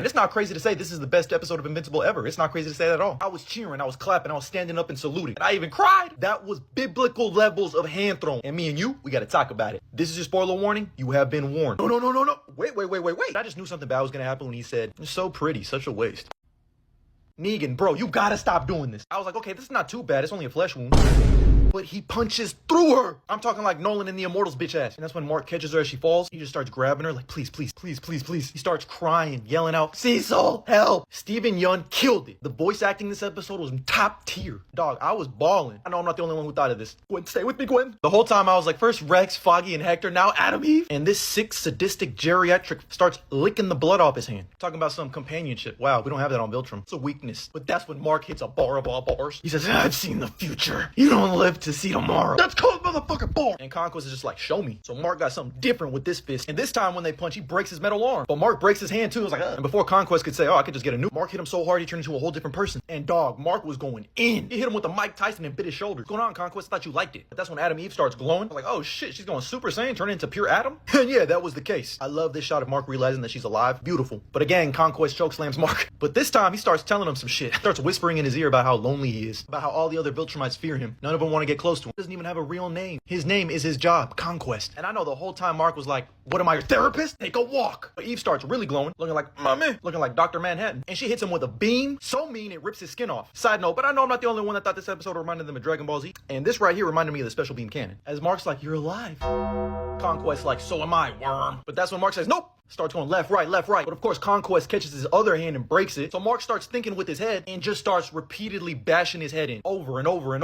And it's not crazy to say this is the best episode of Invincible ever. It's not crazy to say that at all. I was cheering, I was clapping, I was standing up and saluting. And I even cried. That was biblical levels of hand thrown. And me and you, we gotta talk about it. This is your spoiler warning. You have been warned. No. Wait. I just knew something bad was gonna happen when he said, "You're so pretty, such a waste." Negan, bro, you gotta stop doing this. I was like, okay, this is not too bad. It's only a flesh wound. But he punches through her. I'm talking like Nolan in the Immortals bitch ass. And that's when Mark catches her as she falls. He just starts grabbing her like, please. He starts crying, yelling out, Cecil, help. Steven Yeun killed it. The voice acting this episode was top tier. Dog, I was balling. I know I'm not the only one who thought of this. Gwen, stay with me, Gwen. The whole time I was like, first Rex, Foggy, and Hector, now Adam Eve. And this sick, sadistic geriatric starts licking the blood off his hand. Talking about some companionship. Wow, we don't have that on Viltrum. It's a weakness. But that's when Mark hits a bar of all bars. He says, I've seen the future. You don't live to see tomorrow. That's called motherfucking bar. And Conquest is just like, show me. So Mark got something different with this fist. And this time when they punch, he breaks his metal arm. But Mark breaks his hand too. It was like, And before Conquest could say, oh, I could just get a new. Mark hit him so hard he turned into a whole different person. And dog, Mark was going in. He hit him with a Mike Tyson and bit his shoulder. What's going on, Conquest? I thought you liked it. But that's when Adam Eve starts glowing. I'm like, oh shit, she's going Super Saiyan, turning into pure Adam. And yeah, that was the case. I love this shot of Mark realizing that she's alive. Beautiful. But again, Conquest chokeslams Mark. But this time he starts telling him some shit. Starts whispering in his ear about how lonely he is. About how all the other Viltrumites fear him. None of them want to get close to him. He doesn't even have a real name. His name is his job, Conquest. And I know the whole time Mark was like, what am I, your therapist? Take a walk. But Eve starts really glowing, looking like, mommy, looking like Dr. Manhattan. And she hits him with a beam, so mean it rips his skin off. Side note, but I know I'm not the only one that thought this episode reminded them of Dragon Ball Z. And this right here reminded me of the Special Beam Cannon. As Mark's like, you're alive. Conquest like, so am I, worm. But that's when Mark says, nope. Starts going left, right. But of course, Conquest catches his other hand and breaks it. So Mark starts thinking with his head and just starts repeatedly bashing his head in over and over.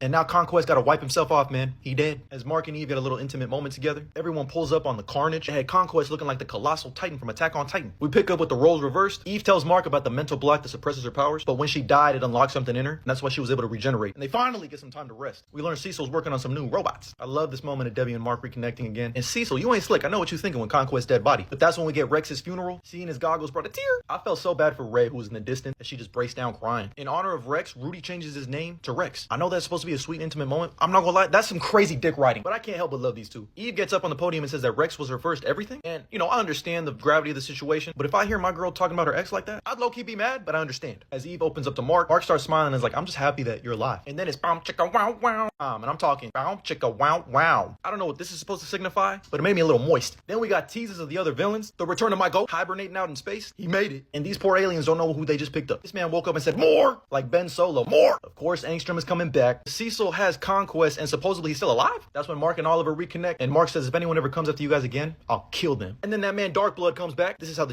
And now Conquest got to wipe himself off, man. He dead. As Mark and Eve get a little intimate moment together, everyone pulls up on the carnage. They had Conquest looking like the colossal Titan from Attack on Titan. We pick up with the roles reversed. Eve tells Mark about the mental block that suppresses her powers, but when she died, it unlocked something in her, and that's why she was able to regenerate. And they finally get some time to rest. We learn Cecil's working on some new robots. I love this moment of Debbie and Mark reconnecting again. And Cecil, you ain't slick. I know what you're thinking when Conquest dead body. But that's when we get Rex's funeral. Seeing his goggles brought a tear. I felt so bad for Ray, who was in the distance, that she just breaks down crying. In honor of Rex, Rudy changes his name to Rex. I know that's supposed to be a sweet, intimate moment. I'm not gonna lie, that's some crazy dick writing. But I can't help but love these two. Eve gets up on the podium and says that Rex was her first everything. And, you know, I understand the gravity of the situation. But if I hear my girl talking about her ex like that, I'd low-key be mad, but I understand. As Eve opens up to Mark, Mark starts smiling and is like, I'm just happy that you're alive. And then it's bow chicka wow wow. And I'm talking bow chicka wow wow. I don't know what this is supposed to signify, but it made me a little moist. Then we got teases of the other villains. The return of my goat hibernating out in space. He made it. And these poor aliens don't know who they just picked up. This man woke up and said, more! Like Ben Solo, more! Of course, Angstrom is coming back. Cecil has Conquest and supposedly he's still alive. That's when Mark and Oliver reconnect. And Mark says, if anyone ever comes after you guys again, I'll kill them. And then that man Darkblood comes back. This is how the